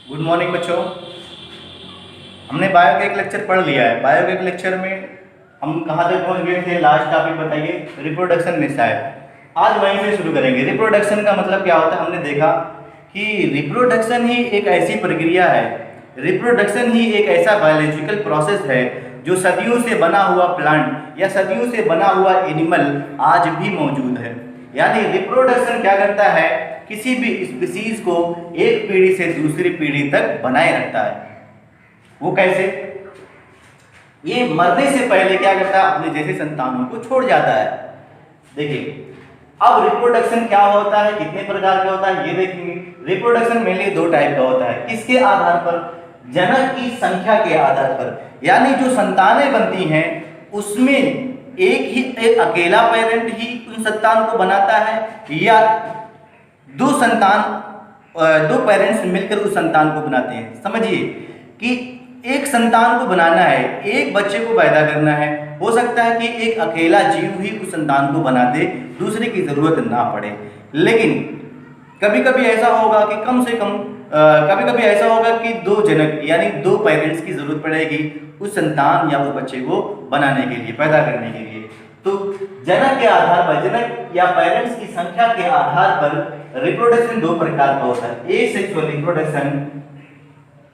Good morning बच्चों। हमने bio का एक लेक्चर पढ़ लिया है। बायो के एक लेक्चर में हम कहाँ तक पहुँच गए थे? लास्ट टॉपिक बताइए, रिप्रोडक्शन में शायद। आज वहीं से शुरू करेंगे। रिप्रोडक्शन का मतलब क्या होता है? हमने देखा कि रिप्रोडक्शन ही एक ऐसी प्रक्रिया है, रिप्रोडक्शन ही एक ऐसा बायोलॉजिकल प्रोसेस है जो सदियों से बना हुआ प्लांट या सदियों से बना हुआ एनिमल आज भी मौजूद है। यानी रिप्रोडक्शन क्या करता है? किसी भी स्पीसीज को एक पीढ़ी से दूसरी पीढ़ी तक बनाए रखता है। वो कैसे? ये मरने से पहले क्या करता है? अपने जैसे संतानों को छोड़ जाता है। देखिए, अब रिप्रोडक्शन क्या होता है, कितने प्रकार का होता है, ये देखेंगे। रिप्रोडक्शन मेनली दो टाइप का होता है। किसके आधार पर? जनक की संख्या के आधार पर। यानी जो संतानें बनती हैं उसमें एक अकेला पेरेंट ही उन संतान को बनाता है, या दो पेरेंट्स मिलकर उस संतान को बनाते हैं। समझिए कि एक संतान को बनाना है, एक बच्चे को पैदा करना है। हो सकता है कि एक अकेला जीव ही उस संतान को बना दे, दूसरे की जरूरत ना पड़े। लेकिन कभी कभी ऐसा होगा कि कम से कम कभी कभी ऐसा होगा कि दो जनक यानी दो पेरेंट्स की जरूरत पड़ेगी उस संतान या उस बच्चे को बनाने के लिए, पैदा करने के लिए। तो जनक के आधार पर, जनक या पेरेंट्स की संख्या के आधार पर रिप्रोडक्शन दो प्रकार का होता है, एसेक्सुअल रिप्रोडक्शन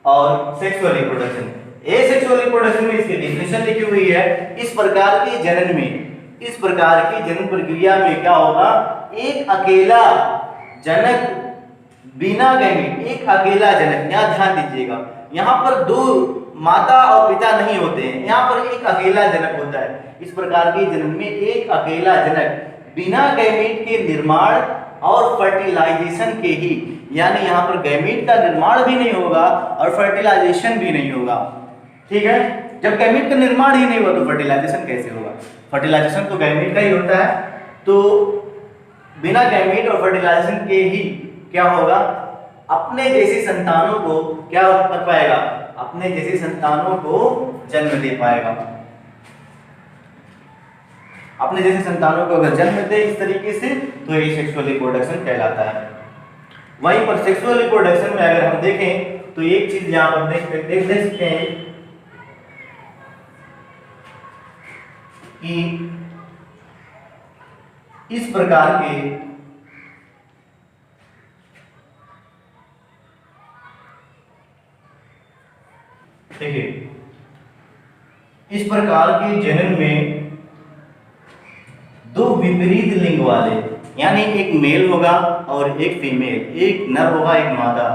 और सेक्सुअल रिप्रोडक्शन। एसेक्सुअल रिप्रोडक्शन में इसकी डेफिनेशन लिखी हुई है। इस प्रकार के जनन में, इस प्रकार की जनन प्रक्रिया में क्या होगा? एक अकेला जनक बिना गैमेट, एक अकेला जनक। यहाँ ध्यान दीजिएगा, यहाँ पर दो माता और पिता नहीं होते हैं, यहाँ पर एक अकेला जनक होता है। इस प्रकार के जन्म में एक अकेला जनक बिना गैमेट के निर्माण और फर्टिलाइजेशन के ही, यानी यहाँ पर गैमेट का निर्माण भी नहीं होगा और फर्टिलाइजेशन भी नहीं होगा। ठीक है, जब गैमेट का निर्माण ही नहीं हुआ तो फर्टिलाइजेशन कैसे होगा? फर्टिलाइजेशन तो गैमेट का ही होता है। तो बिना गैमेट और फर्टिलाइजेशन के ही क्या होगा? अपने जैसे संतानों को क्या कर पाएगा? अपने जैसे संतानों को जन्म दे पाएगा। अपने जैसे संतानों को अगर जन्म दे इस तरीके से तो ये सेक्सुअल रिप्रोडक्शन कहलाता है। वहीं पर सेक्सुअल रिप्रोडक्शन में अगर हम देखें तो एक चीज यहां पर देख सकते हैं कि इस प्रकार के देखिए, इस प्रकार के जनन में दो विपरीत लिंग वाले, यानी एक मेल होगा और एक फीमेल, एक नर होगा एक मादा,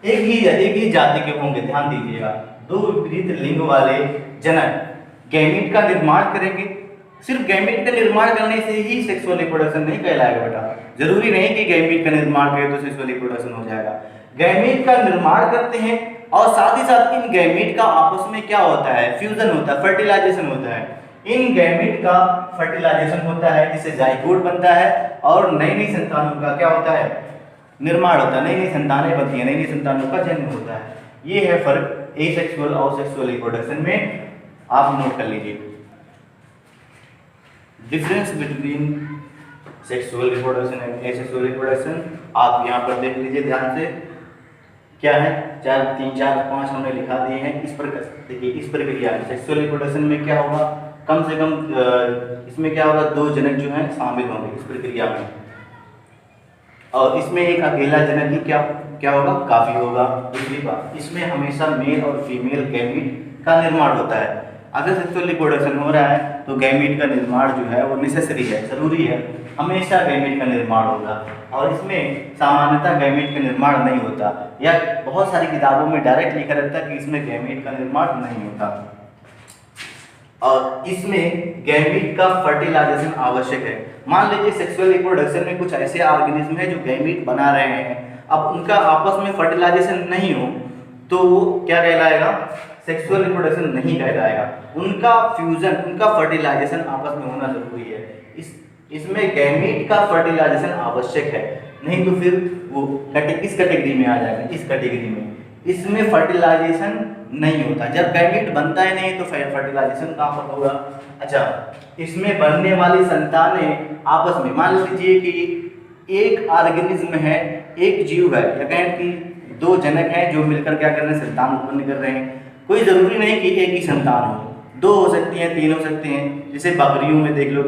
एक ही जाति के होंगे। ध्यान दीजिएगा, दो विपरीत लिंग वाले जनक गैमीट का निर्माण करेंगे। सिर्फ गैमीट का निर्माण करने से ही सेक्सुअल रिप्रोडक्शन नहीं कहलाएगा बेटा। जरूरी नहीं कि गैमीट का निर्माण करें तो सेक्सुअल रिप्रोडक्शन हो जाएगा। गैमीट का निर्माण करते हैं और साथ ही साथ इन गैमीट का आपस में क्या होता है? फ्यूजन होता है, फर्टिलाइजेशन होता है। इन गैमीट का फर्टिलाइजेशन होता है जिससे जाइगोट बनता है और नई नई संतानों का क्या होता है? निर्माण होता है, नई नई संतानें बनती हैं, नई नई संतानों का जन्म होता है। ये है फर्क एसेक्सुअल और सेक्सुअल रिप्रोडक्शन में। आप नोट कर लीजिए difference between sexual reproduction and asexual reproduction. आप यहाँ पर देख लीजिए ध्यान से, क्या है? 3, 4, 5 हमने लिखा दिए हैं। इस प्रकार देखिए, इस प्रक्रिया में सेक्सुअल रिप्रोडक्शन में क्या होगा? कम से कम इसमें क्या होगा? दो जनक जो हैं शामिल होंगे इस प्रक्रिया में, और इसमें एक अकेला जनक ही क्या होगा? काफी होगा। दूसरी बात, इसमें हमेशा मेल और फीमेल गैमीट का निर्माण होता है। अगर सेक्सुअल रिप्रोडक्शन हो रहा है तो गैमीट का निर्माण जो है वो नेसेसरी है, जरूरी है। हमेशा गैमीट का निर्माण होगा और इसमें सामान्यतः गैमीट का निर्माण नहीं होता, या बहुत सारी किताबों में डायरेक्ट लिखा रहता है कि इसमें गैमीट का निर्माण नहीं होता। और इसमें गैमीट का फर्टिलाइजेशन आवश्यक है। मान लीजिए सेक्सुअल रिप्रोडक्शन में कुछ ऐसे ऑर्गेनिज्म है जो गैमीट बना रहे हैं, अब उनका आपस में फर्टिलाइजेशन नहीं हो तो वो क्या कहलाएगा? सेक्सुअल रिप्रोडक्शन नहीं कहलाएगा। उनका फ्यूजन, उनका फर्टिलाइजेशन आपस में होना जरूरी है। इसमें गैमीट का फर्टिलाइजेशन आवश्यक है, नहीं तो फिर वो किस कैटेगरी में आ जाएगा? इस कैटेगरी में। इसमें फर्टिलाइजेशन नहीं होता। जब गैमीट बनता ही नहीं तो फर्टिलाइजेशन कहाँ पर होगा? अच्छा, इसमें बनने वाली संतानें आपस में, मान लीजिए कि एक ऑर्गेनिज्म है, एक जीव है, या कहें कि दो जनक हैं जो मिलकर क्या कर रहे हैं, संतान उत्पन्न कर रहे हैं। कोई ज़रूरी नहीं कि एक ही संतान हो, दो हो सकती हैं, तीन हो सकते हैं। जैसे बकरियों में देख लो,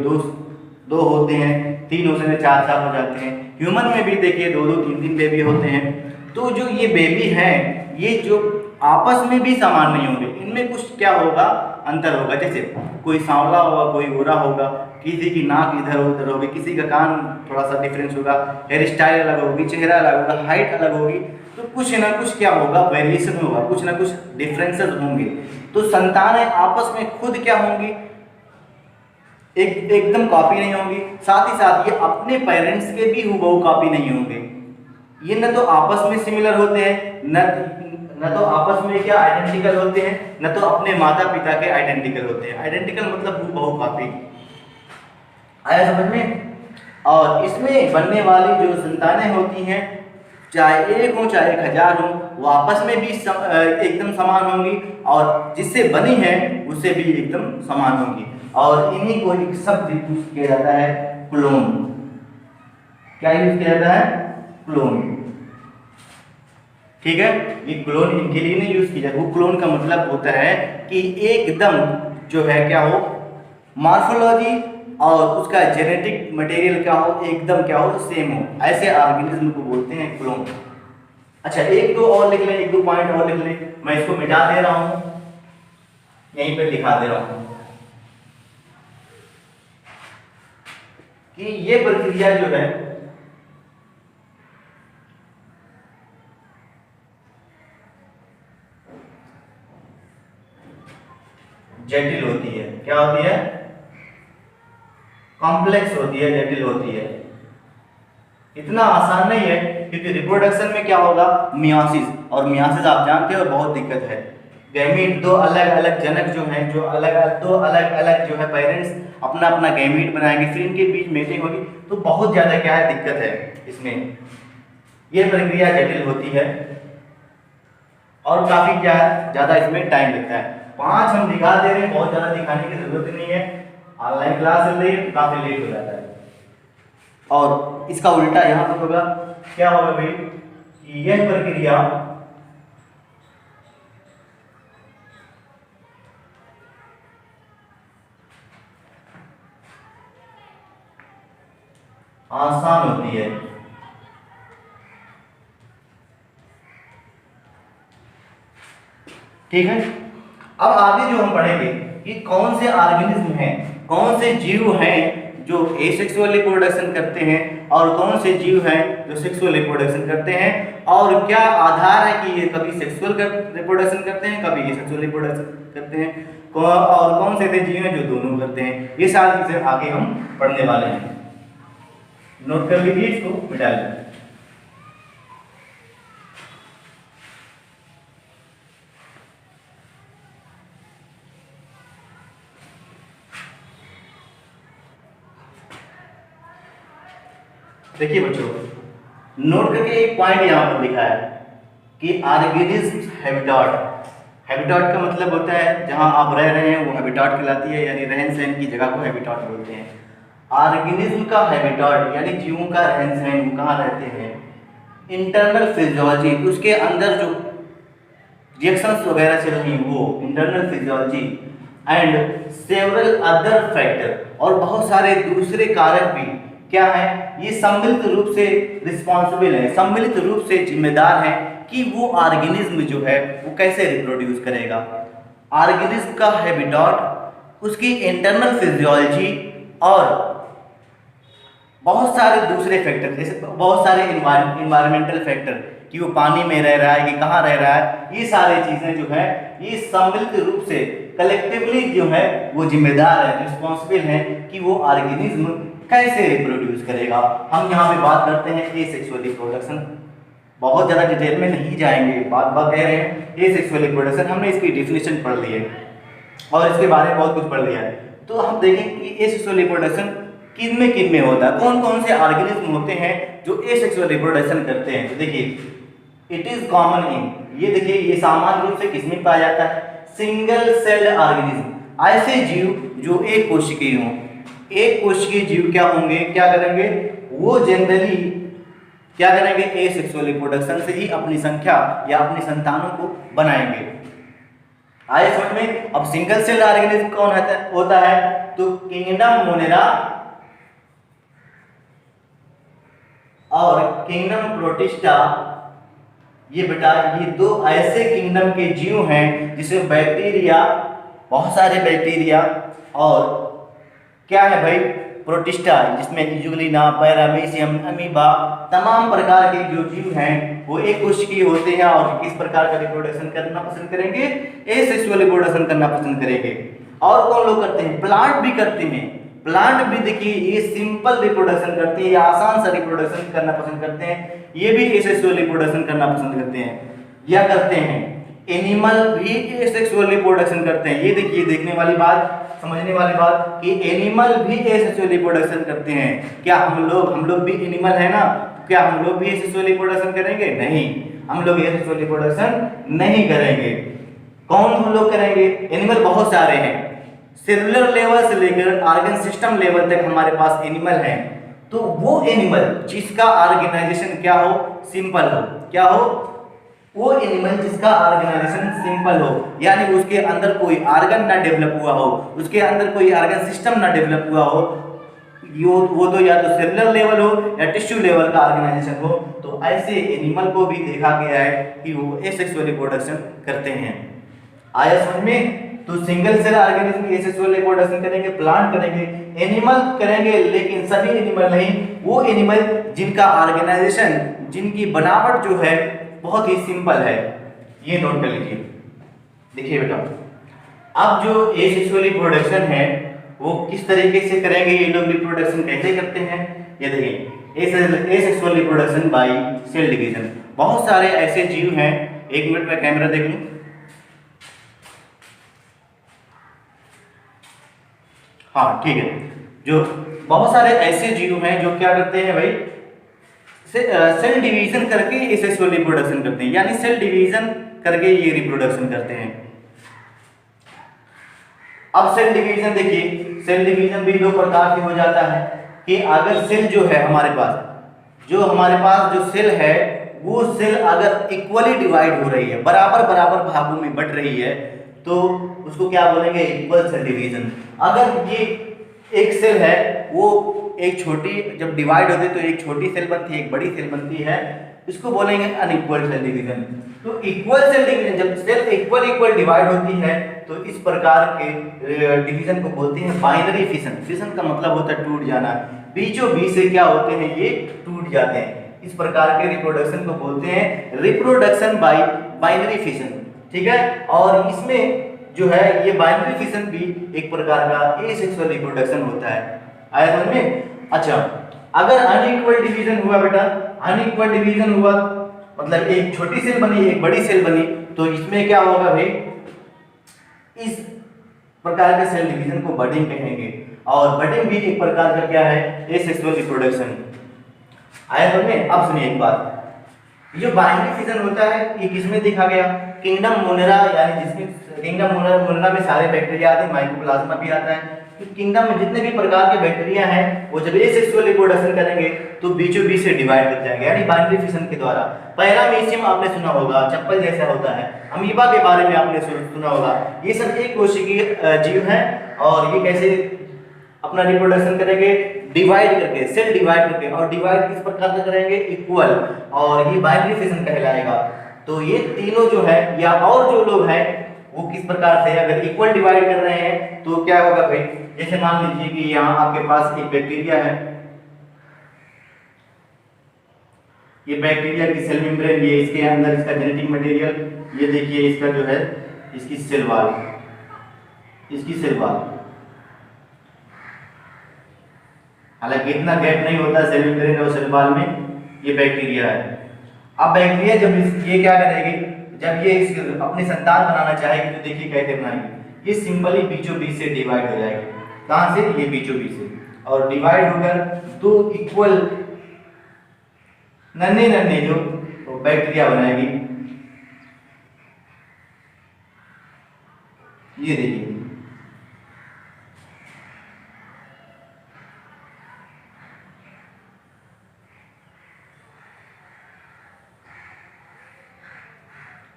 दो होते हैं, तीन हो सकते हैं, चार चार हो जाते हैं। ह्यूमन में भी देखिए दो दो तीन तीन बेबी होते हैं। तो जो ये बेबी हैं, ये जो आपस में भी समान नहीं होंगे, इनमें कुछ क्या होगा, अंतर होगा। जैसे कोई सांवला होगा, कोई गोरा होगा, किसी की नाक इधर उधर होगी, किसी का कान थोड़ा सा डिफरेंस होगा, हेयर स्टाइल अलग होगी, चेहरा अलग होगा, हाइट अलग होगी। तो कुछ ना कुछ क्या होगा, वेरिएशन होगा, कुछ ना कुछ डिफरेंसेस होंगे। तो संतानें आपस में खुद क्या होंगी, एकदम कॉपी नहीं होंगी। साथ ही साथ ये अपने पेरेंट्स के भी हूबहू कॉपी नहीं होंगे। ये न तो आपस में सिमिलर होते हैं, न तो आपस में क्या आइडेंटिकल होते हैं, न तो अपने माता पिता के आइडेंटिकल होते हैं। आइडेंटिकल मतलब हूबहू कॉपी। आया समझ में? और इसमें बनने वाली जो संतानें होती हैं, चाहे एक हो चाहे 1000 हो, वो आपस में भी एकदम समान होंगी, और जिससे बनी है उससे भी एकदम समान होंगी। और इन्हीं को एक शब्द यूज किया जाता है, क्लोन। क्या यूज किया जाता है? क्लोन। ठीक है, ये क्लोन इनके लिए नहीं यूज किया जाता। वो क्लोन का मतलब होता है कि एकदम जो है क्या हो, मॉर्फोलॉजी और उसका जेनेटिक मटेरियल क्या हो, एकदम क्या हो, सेम हो। ऐसे ऑर्गेनिज्म को बोलते हैं क्लोन। अच्छा, एक दो और लिख लें, एक दो पॉइंट और लिख लें। मैं इसको मिटा दे रहा हूं, यहीं पे दिखा दे रहा हूं कि ये प्रक्रिया जो है जटिल होती है। क्या होती है? कॉम्प्लेक्स होती है, जटिल होती है। इतना आसान नहीं है, क्योंकि रिप्रोडक्शन में क्या होगा, मियोसिस, और मियोसिस आप जानते हो बहुत दिक्कत है। गैमीट, दो अलग अलग जनक जो हैं, दो अलग अलग जो है पेरेंट्स अपना अपना गैमीट बनाएंगे, फिर इनके बीच मेटिंग होगी, तो बहुत ज़्यादा क्या है, दिक्कत है इसमें। यह प्रक्रिया जटिल होती है और काफ़ी क्या है, ज़्यादा इसमें टाइम लगता है। 5 हम दिखा दे रहे हैं, बहुत ज़्यादा दिखाने की जरूरत नहीं है। ऑनलाइन क्लास चल रही है तो काफ़ी लेट हो जाता है। और इसका उल्टा यहाँ पर होगा, क्या होगा भाई, कि यह प्रक्रिया आसान होती है। ठीक है, अब आगे जो हम पढ़ेंगे कि कौन से ऑर्गेनिज्म हैं, कौन से जीव हैं जो एसेक्सुअल रिप्रोडक्शन करते हैं, और कौन से जीव हैं जो सेक्सुअल रिप्रोडक्शन करते हैं, और क्या आधार है कि ये कभी सेक्सुअल रिप्रोडक्शन करते हैं, कभी एसेक्सुअल रिप्रोडक्शन करते हैं, और कौन से ऐसे जीव हैं जो दोनों करते हैं। ये सारी चीजें आगे हम पढ़ने वाले हैं। नोट कर लीजिए, इसको मिटा लीजिए। देखिए बच्चों, नोट करके एक पॉइंट यहाँ पर लिखा है कि ऑर्गेनिज्म हैबिटाट। हैबिटाट का मतलब होता है जहाँ आप रह रहे हैं वो हैबिटाट कहलाती है, यानी रहन सहन की जगह को हैबिटाट बोलते हैं। ऑर्गेनिज्म का हैबिटाट यानी जीवों का रहन सहन, वो कहाँ रहते हैं, इंटरनल फिजियोलॉजी, उसके अंदर जो रिएक्शंस वगैरह चल रही वो internal physiology, and several other factor, और बहुत सारे दूसरे कारक भी क्या है, ये सम्मिलित रूप से रिस्पॉन्सिबल है, सम्मिलित रूप से जिम्मेदार है कि वो ऑर्गेनिज्म जो है वो कैसे रिप्रोड्यूस करेगा। ऑर्गेनिज्म का हैबिटाट, उसकी इंटरनल फिजियोलॉजी, और बहुत सारे दूसरे फैक्टर, जैसे बहुत सारे इन्वायरमेंटल फैक्टर कि वो पानी में रह रहा है कि कहाँ रह रहा है, ये सारी चीज़ें जो है ये सम्मिलित रूप से कलेक्टिवली जो है वो जिम्मेदार है, रिस्पॉन्सिबल है कि वो ऑर्गेनिज्म कैसे रिप्रोड्यूस करेगा। हम यहाँ पे बात करते हैं एसेक्सुअल रिप्रोडक्शन। बहुत ज़्यादा डिटेल में नहीं जाएंगे, बात कह रहे हैं एसेक्सुअल रिप्रोडक्शन, हमने इसकी डेफिनेशन पढ़ ली है और इसके बारे में बहुत कुछ पढ़ लिया है। तो हम देखें कि एसेक्सुअल रिप्रोडक्शन किन में होता है, कौन कौन से ऑर्गेनिज्म होते हैं जो एसेक्सुअल रिप्रोडक्शन करते हैं। तो देखिए, इट इज कॉमन इन, ये देखिए ये सामान्य रूप से किसमें पाया जाता है, सिंगल सेल ऑर्गेनिज्म। ऐसे जीव जो एक कोशिकीय हों, एक कोशिकीय जीव क्या होंगे, क्या करेंगे, वो जनरली क्या करेंगे, ए सेक्सुअल रिप्रोडक्शन से ही अपनी संख्या या अपनी संतानों को बनाएंगे। आए समझ में। अब सिंगल सेल ऑर्गेनिज्म कौन होता है, तो किंगडम मोनेरा और किंगडम प्रोटिस्टा, ये बेटा ये दो ऐसे किंगडम के जीव हैं जिसमें बैक्टीरिया, बहुत सारे बैक्टीरिया, और क्या है भाई, प्रोटिस्टा, जिसमें यूग्लिना, पैरामीशियम, अमीबा, तमाम प्रकार के जो जीव हैं वो एक कोशिकीय होते हैं और किस प्रकार का रिप्रोडक्शन करना पसंद करेंगे, एसेक्सुअल रिप्रोडक्शन करना पसंद करेंगे। और कौन लोग करते हैं, प्लांट भी करते हैं। प्लांट भी देखिए ये सिंपल रिप्रोडक्शन करते हैं, या आसान सा रिप्रोडक्शन करना पसंद करते हैं, ये भी एसेक्सुअल रिप्रोडक्शन करना पसंद करते हैं या करते हैं। एनिमल भी एसेक्सुअल रिप्रोडक्शन करते हैं। ये देखिए देखने वाली बात, समझने वाली बात कि एनिमल भी एसेक्सुअल रिप्रोडक्शन करते हैं। क्या हम लोग भी एनिमल है ना, क्या हम लोग भी एसेक्सुअल रिप्रोडक्शन करेंगे? नहीं, हम लोग एसेक्सुअल रिप्रोडक्शन नहीं करेंगे। कौन हम लोग करेंगे? एनिमल बहुत सारे हैं, सेलुलर लेवल से लेकर ऑर्गन सिस्टम लेवल तक हमारे पास एनिमल हैं। तो वो एनिमल जिसका ऑर्गेनाइजेशन क्या हो, सिंपल हो, क्या हो, वो एनिमल जिसका ऑर्गेनाइजेशन सिंपल हो, यानी उसके अंदर कोई ऑर्गन ना डेवलप हुआ हो, उसके अंदर कोई ऑर्गन सिस्टम ना डेवलप हुआ हो, वो तो या तो सेलुलर लेवल हो या टिश्यू लेवल का ऑर्गेनाइजेशन हो, तो ऐसे एनिमल को भी देखा गया है कि वो एसेक्सुअल रिप्रोडक्शन करते हैं। आया समझ में। तो single cell organism asexual reproduction करेंगे, प्लांट करेंगे, एनिमल करेंगे, लेकिन सभी एनिमल नहीं, वो एनिमल जिनका ऑर्गेनाइजेशन, जिनकी बनावट जो है बहुत ही सिंपल है। ये नोट कर लीजिए। देखिए बेटा, अब जो एसेक्सुअल रिप्रोडक्शन है वो किस तरीके से करेंगे, ये लोग रिप्रोडक्शन कैसे करते हैं, ये देखिए। Asexual reproduction by cell division. बहुत सारे ऐसे जीव हैं, एक मिनट में कैमरा देख लूं। हाँ ठीक है, जो बहुत सारे ऐसे जीव हैं जो क्या करते हैं भाई, सेल डिवीजन करके एसेक्सुअल रिप्रोडक्शन करते हैं, यानी सेल डिवीजन करके ये रिप्रोडक्शन करते हैं। अब सेल डिवीजन देखिए, सेल डिवीजन भी दो प्रकार से हो जाता है कि अगर सेल जो है हमारे पास, जो सेल है वो सेल अगर इक्वली डिवाइड हो रही है, बराबर बराबर भागों में बट रही है, तो उसको क्या बोलेंगे, इक्वल सेल डिवीजन। अगर ये एक सेल है वो एक छोटी, जब डिवाइड होती है तो एक छोटी सेल बनती है, एक बड़ी सेल बनती है, इसको बोलेंगे अनइक्वल सेल डिवीजन। तो इक्वल सेल डिवीजन, जब सेल इक्वल डिवाइड होती है तो इस प्रकार के डिवीजन को बोलते हैं बाइनरी फिशन। फिशन का मतलब होता है टूट जाना, बीचों बीच से क्या होते हैं, ये टूट जाते हैं। इस प्रकार के रिप्रोडक्शन को बोलते हैं रिप्रोडक्शन बाय बाइनरी फिशन, ठीक है। और इसमें जो है ये बाइनरी फिशन भी एक प्रकार का एसेक्सुअल रिप्रोडक्शन होता है। आया समझ में। अच्छा, अगर अनइक्वल डिवीजन हुआ बेटा, अनइक्वल डिवीजन हुआ मतलब एक छोटी सेल बनी एक बड़ी सेल बनी, तो इसमें क्या होगा भाई, इस प्रकार के सेल डिवीजन को बडिंग कहेंगे। और बडिंग भी एक प्रकार का क्या है, एसेक्सुअल रिप्रोडक्शन। आया समझ में। अब सुनिए एक बात, जो बाइनरी फिशन होता है ये किसमें देखा गया, किंगडम मोनेरा, यानी जिसमें किंगडम मोनेरा में सारे बैक्टीरिया आते हैं, माइकोप्लाज्मा भी आता है। तो किंगडम में जितने भी प्रकार के बैक्टीरिया हैं वो जब एसेक्सुअल रिप्रोडक्शन करेंगे तो बीचों बीच से डिवाइड कर जाएंगे, यानी बाइनरी फिशन के द्वारा। पैरामीशियम आपने सुना होगा, चप्पल जैसा होता है। अमीबा के बारे में आपने सुना होगा। ये सब एक कोशिकीय जीव हैं और ये कैसे अपना रिप्रोडक्शन करेंगे, डिवाइड करके, सेल डिवाइड करके। और डिवाइड किस प्रकार से करेंगे, इक्वल, और ये बाइनरी फिशन कहलाएगा। तो ये तीनों जो है या और जो लोग हैं वो किस प्रकार से, अगर इक्वल डिवाइड कर रहे हैं तो क्या होगा भाई, जैसे मान लीजिए कि यहाँ आपके पास एक बैक्टीरिया है, ये बैक्टीरिया की सेल मेम्ब्रेन, ये इसके अंदर इसका जेनेटिक मटेरियल, ये देखिए इसका जो है इसकी सेल वॉल, हालांकि इतना गैप नहीं होता सेल मेम्ब्रेन और सेल वॉल में, ये बैक्टीरिया है। अब बैक्टीरिया जब ये क्या करेगी, जब ये अपनी संतान बनाना चाहेगी तो देखिए कैसे बनाएगी, ये सिंपली बीचों बीच से डिवाइड हो जाएगी। कहाँ से, ये बीचों बीच से, और डिवाइड होकर दो इक्वल नन्हे जो बैक्टीरिया बनाएगी। ये देखिए,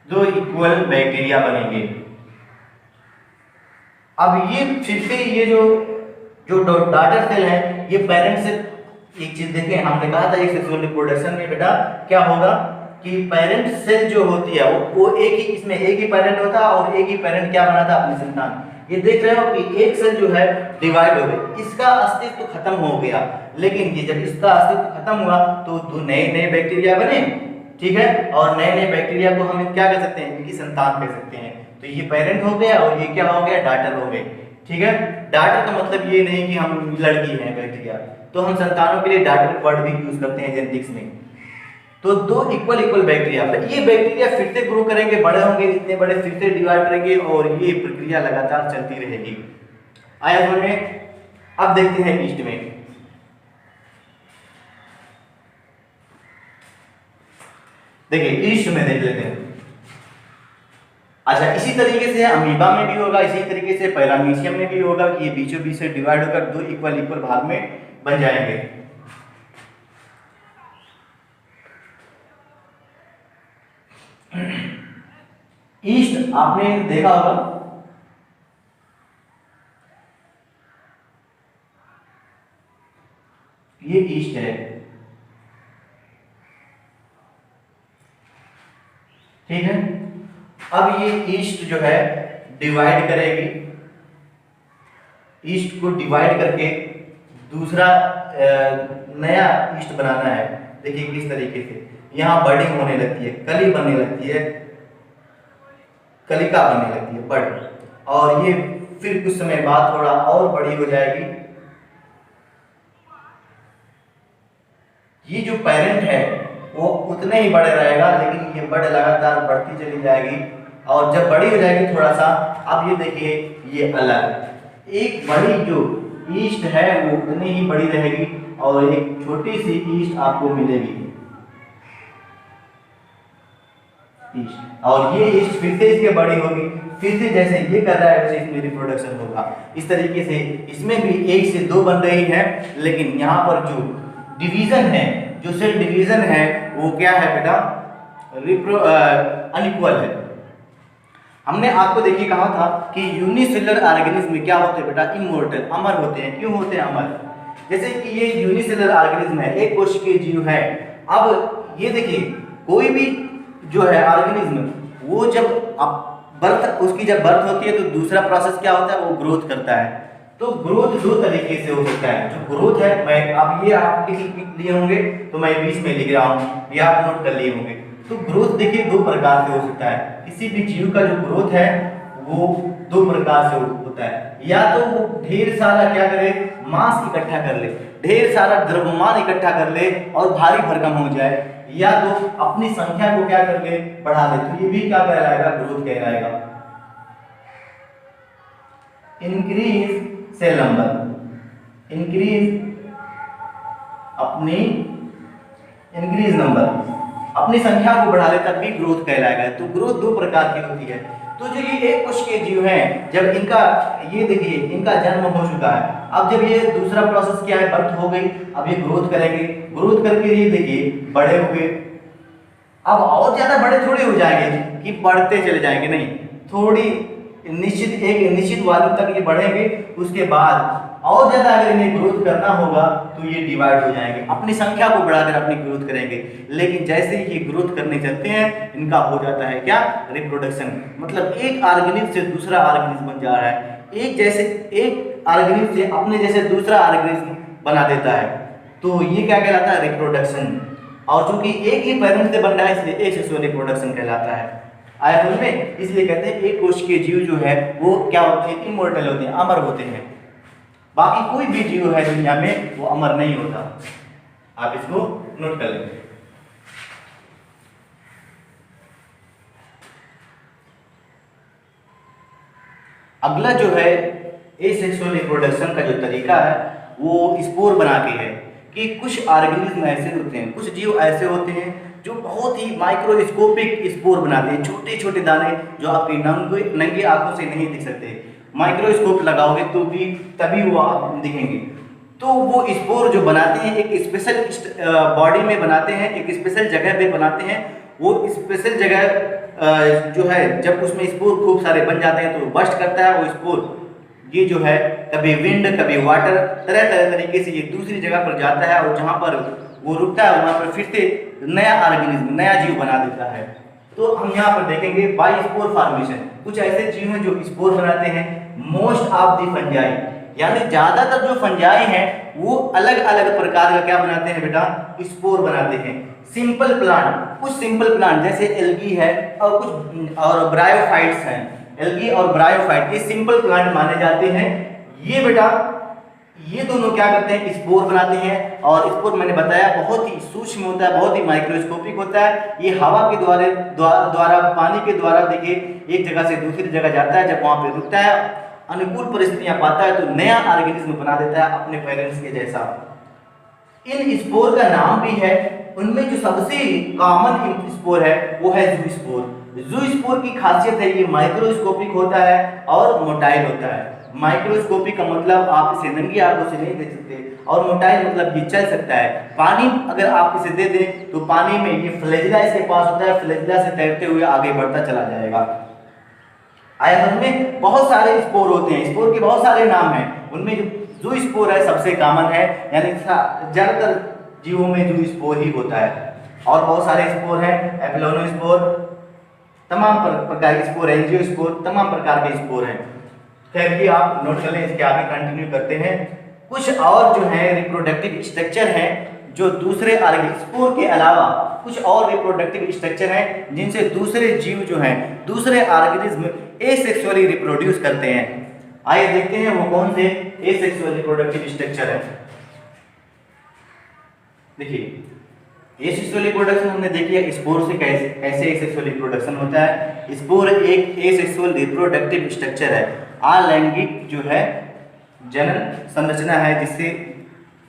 दो इक्वल बैक्टीरिया बनेंगे। अब ये फिर से ये जो जो डॉटर सेल है ये पेरेंट सेल, एक चीज देखें, हमने कहा था एक सेक्सुअल रिप्रोडक्शन में बेटा क्या होगा कि पेरेंट सेल जो होती है वो एक ही, इसमें एक ही पेरेंट होता है और एक ही पेरेंट क्या बनाता है, अपनी संतान। ये देख रहे हो कि एक सेल जो है डिवाइड हो गई, इसका अस्तित्व खत्म हो गया, लेकिन ये जब इसका अस्तित्व खत्म हुआ तो दो नए नए बैक्टीरिया बने, ठीक है, और नए नए बैक्टीरिया को हम क्या कह सकते हैं, इनकी संतान कह सकते हैं। तो ये पेरेंट हो गया और ये क्या हो गया, डॉटर हो गए, ठीक है। डॉटर का मतलब ये नहीं कि हम लड़की हैं बैक्टीरिया, तो हम संतानों के लिए डॉटर वर्ड भी यूज करते हैं जेनेटिक्स में। तो दो इक्वल इक्वल बैक्टीरिया, ये बैक्टीरिया फिर से ग्रो करेंगे, बड़े होंगे, इतने बड़े फिर से डिवाइड करेंगे और ये प्रक्रिया लगातार चलती रहेगी। आया समझ में। अब देखते हैं ईस्ट में। देखिए ईस्ट में देख लेते हैं। अच्छा, इसी तरीके से अमीबा में भी होगा, इसी तरीके से पैरामीशियम में भी होगा कि ये बीचों बीच से डिवाइड होकर दो इक्वल इक्वल भाग में बन जाएंगे। ईस्ट आपने देखा होगा, ये ईस्ट है, ठीक है। अब ये ईस्ट जो है डिवाइड करेगी, ईस्ट को डिवाइड करके दूसरा नया ईस्ट बनाना है। देखिए किस तरीके से यहाँ बर्डिंग होने लगती है, कली बनने लगती है, कलिका बनने लगती है बर्ड, और ये फिर कुछ समय बाद थोड़ा और बड़ी हो जाएगी। ये जो पेरेंट है वो उतने ही बड़े रहेगा, लेकिन ये बर्ड लगातार बढ़ती चली जाएगी और जब बड़ी हो जाएगी थोड़ा सा, अब ये देखिए ये अलग, एक बड़ी जो ईस्ट है वो उतनी ही बड़ी रहेगी और एक छोटी सी ईस्ट आपको मिलेगी ईस्ट, और ये ईस्ट फिर से इसके बड़ी होगी, फिर से जैसे ये कर रहा है वैसे इसमें रिप्रोडक्शन होगा। इस तरीके से इसमें भी एक से दो बन रही है, लेकिन यहाँ पर जो डिवीजन है, जो सेल डिवीजन है वो क्या है बेटा, अनइक्वल है। हमने आपको देखिए कहा था कि यूनिसेलुलर ऑर्गेनिज्म में क्या होते हैं बेटा, इमॉर्टल, अमर होते हैं। क्यों होते हैं अमर? जैसे कि ये यूनिसेलुलर ऑर्गेनिज्म है, एक कोशिकीय जीव है। अब ये देखिए कोई भी जो है ऑर्गेनिज्म, वो जब बर्थ, उसकी जब बर्थ होती है तो दूसरा प्रोसेस क्या होता है, वो ग्रोथ करता है। तो ग्रोथ दो तरीके से हो सकता है। जो ग्रोथ है, मैं अब ये आप लिख लिए होंगे तो मैं बीच में लिख रहा हूँ, ये आप नोट कर लिए होंगे। तो ग्रोथ देखिए दो प्रकार से हो सकता है। किसी भी जीव का जो ग्रोथ है वो दो प्रकार से होता है। या तो वो ढेर सारा क्या करे, मास इकट्ठा कर ले, ढेर सारा द्रव्यमान इकट्ठा कर ले और भारी भरकम हो जाए, या तो अपनी संख्या को क्या कर ले, बढ़ा ले। तो ये भी क्या कहलाएगा, ग्रोथ कहलाएगा। Increase cell number, increase number, अपनी संख्या को बढ़ा ले तब भी ग्रोथ कहलाएगा। तो ग्रोथ दो प्रकार की होती है। तो जो ये एक कोशिकीय जीव है, जब इनका ये देखिए इनका जन्म हो चुका है, अब जब ये दूसरा प्रोसेस क्या है, बर्थ हो गई, अब ये ग्रोथ करेंगे, ग्रोथ करके ये देखिए बड़े हुए। अब और ज्यादा बड़े थोड़े हो जाएंगे कि बढ़ते चले जाएंगे, नहीं, थोड़ी निश्चित एक निश्चित वॉल्यूम तक ये बढ़ेंगे, उसके बाद और ज्यादा अगर इन्हें ग्रोथ करना होगा तो ये डिवाइड हो जाएंगे, अपनी संख्या को बढ़ाकर अपनी ग्रोथ करेंगे। लेकिन जैसे ही ये ग्रोथ करने चलते हैं, इनका हो जाता है क्या, रिप्रोडक्शन। मतलब एक ऑर्गेनिज्म से दूसरा ऑर्गेनिज्म बन जा रहा है, एक ऑर्गेनिज्म से अपने जैसे दूसरा ऑर्गेनिज्म बना देता है। तो ये क्या कहलाता है, रिप्रोडक्शन। और चूंकि एक ही पेरेंट से बन रहा है इसलिए एक सेक्सुअल रिप्रोडक्शन कहलाता है। आया समझ में? इसलिए कहते हैं एक कोशिकीय जीव जो है वो क्या होते हैं, इमॉर्टल होते हैं, अमर होते हैं। बाकी कोई भी जीव है दुनिया में वो अमर नहीं होता। आप इसको नोट कर लेंगे। अगला जो है एसेक्सुअल रिप्रोडक्शन का जो तरीका है वो स्पोर बना के है कि कुछ ऑर्गेनिज्म ऐसे होते हैं, कुछ जीव ऐसे होते हैं जो बहुत ही माइक्रोस्कोपिक स्पोर बनाते हैं, छोटे छोटे दाने जो आपकी नंगी आंखों से नहीं दिख सकते। माइक्रोस्कोप लगाओगे तो भी तभी वो आप दिखेंगे। तो वो स्पोर जो बनाते हैं एक स्पेशल बॉडी में बनाते हैं, एक स्पेशल जगह पे बनाते हैं। वो स्पेशल जगह जो है जब उसमें स्पोर खूब सारे बन जाते हैं तो बस्ट करता है वो स्पोर, ये जो है कभी विंड कभी वाटर तरह तरह तरीके से ये दूसरी जगह पर जाता है और जहाँ पर वो रुकता है वहाँ पर फिर से नया ऑर्गेनिज्म नया जीव बना देता है। तो हम यहाँ पर देखेंगे बाई स्पोर फॉर्मेशन, कुछ ऐसे जीव हैं जो स्पोर बनाते हैं। मोस्ट ऑफ द फंजाई, यानी ज्यादातर जो फंजाई हैं वो अलग अलग प्रकार का क्या बनाते हैं बेटा, स्पोर बनाते हैं। सिंपल प्लांट, कुछ सिंपल प्लांट जैसे एल्गी है और कुछ और ब्रायोफाइट्स हैं, एल्गी और ब्रायोफाइट ये सिंपल प्लांट माने जाते हैं। ये बेटा ये दोनों क्या करते हैं, स्पोर बनाते हैं। और स्पोर मैंने बताया बहुत ही सूक्ष्म होता है, बहुत ही माइक्रोस्कोपिक होता है। ये हवा के द्वारा पानी के द्वारा देखिए एक जगह से दूसरी जगह जाता है, जब वहां पे रुकता है अनुकूल परिस्थितियां पाता है तो नया ऑर्गेनिज्म बना देता है अपने पेरेंट्स के जैसा। इन स्पोर का नाम भी है, उनमें जो सबसे कॉमन स्पोर है वो है जू स्पोर। जू स्पोर की खासियत है ये माइक्रोस्कोपिक होता है और मोटाइल होता है। माइक्रोस्कोपिक का मतलब आप इसे नंगी आंखों से नहीं देख सकते, और मोटाइल मतलब ये चल सकता है। पानी अगर आप इसे दे दें तो पानी में ये फ्लैजिला इसके पास होता है, फ्लैजिला से तैरते हुए आगे बढ़ता चला जाएगा। आयतन में बहुत सारे स्पोर होते हैं, स्पोर के बहुत सारे नाम हैं, उनमें जो स्पोर है सबसे कॉमन है, यानी ज्यादातर जीवों में जो स्पोर ही होता है। और बहुत सारे स्पोर हैं, एपिलोनो स्पोर, तमाम प्रकार के स्पोर, एंजियो स्पोर, तमाम प्रकार के स्पोर हैं। खैर भी आप नोट कर लें, इसके आगे कंटिन्यू करते हैं। कुछ और जो है रिप्रोडक्टिव स्ट्रक्चर हैं जो दूसरे स्पोर के अलावा कुछ और रिप्रोडक्टिव स्ट्रक्चर हैं जिनसे दूसरे जीव जो हैं दूसरे ऑर्गेनिज्म एसेक्सुअली रिप्रोड्यूस करते हैं। आइए देखते हैं वो कौन से एसेक्सुअल रिप्रोडक्टिव स्ट्रक्चर है। देखिए एसेक्सुअल रिप्रोडक्शन हमने देख लिया, स्पोर से कैसे एसेक्सुअल रिप्रोडक्शन होता है। स्पोर एक एसेक्सुअल रिप्रोडक्टिव स्ट्रक्चर है, अलैंगिक जो है जनन संरचना है, जिससे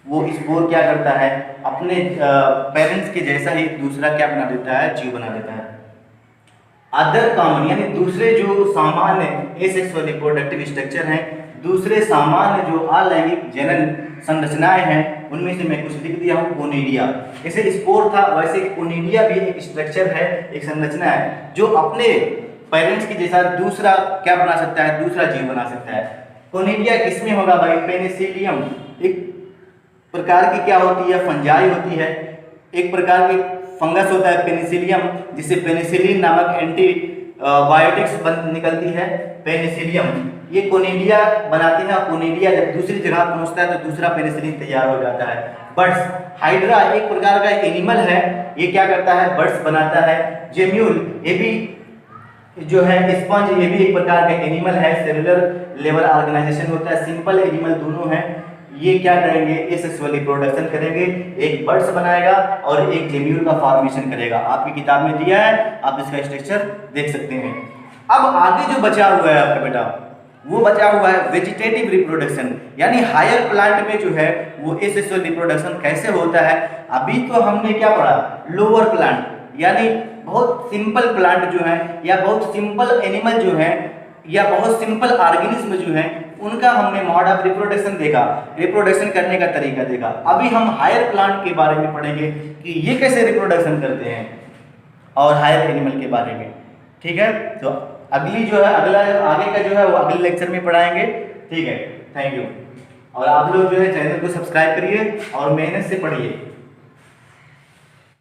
वो स्पोर क्या करता है अपने पेरेंट्स के जैसा ही दूसरा क्या बना देता है, जीव बना देता है। अदर कॉमन यानी दूसरे जो सामान्य एसेक्सुअल रिप्रोडक्टिव स्ट्रक्चर हैं, दूसरे सामान्य जो अलैंगिक जनन संरचनाएं हैं, उनमें से मैं कुछ लिख दिया हूँ। कोनिडिया, जैसे स्पोर था वैसे कोनिडिया भी एक स्ट्रक्चर है, एक संरचना है जो अपने पेरेंट्स के जैसा दूसरा क्या बना सकता है, दूसरा जीव बना सकता है। कोनिडिया किसमें होगा भाई, पेनिसिलियम एक प्रकार की क्या होती है, फंजाई होती है, एक प्रकार की फंगस होता है पेनिसिलियम, जिससे पेनिसिलिन नामक एंटी बायोटिक्स निकलती है। पेनिसिलियम ये कोनिडिया बनाती है, और कोनिडिया जब दूसरी जगह पहुंचता है तो दूसरा पेनिसिलिन तैयार हो जाता है। बर्ड्स, हाइड्रा एक प्रकार का एनिमल है, ये क्या करता है, बर्ड्स बनाता है। जेम्यूल ये भी जो है स्पंज, ये भी एक प्रकार का एनिमल है, सेलुलर लेवल ऑर्गेनाइजेशन होता है। सिंपल एनिमल दोनों हैं, ये क्या करेंगे, एसेक्सुअल रिप्रोडक्शन करेंगे, एक बर्ड्स बनाएगा और एक जेम्यूल का फॉर्मेशन करेगा। आपकी किताब में दिया है, आप इसका स्ट्रक्चर देख सकते हैं। अब आगे जो बचा हुआ है आपका बेटा, वो बचा हुआ है वेजिटेटिव रिप्रोडक्शन, यानी हायर प्लांट में जो है वो एसेक्सुअल रिप्रोडक्शन कैसे होता है। अभी तो हमने क्या पढ़ा, लोअर प्लांट यानी बहुत सिंपल प्लांट जो है या बहुत सिंपल एनिमल जो है या बहुत सिंपल ऑर्गेनिज्म जो है उनका हमने मोड ऑफ रिप्रोडक्शन देखा, रिप्रोडक्शन करने का तरीका देखा। अभी हम हायर प्लांट के बारे में पढ़ेंगे कि ये कैसे रिप्रोडक्शन करते हैं, और हायर एनिमल के बारे में। ठीक है, तो अगली जो है अगला आगे का जो है वो अगले लेक्चर में पढ़ाएंगे। ठीक है, थैंक यू। और आप लोग जो है चैनल को सब्सक्राइब करिए और मेहनत से पढ़िए।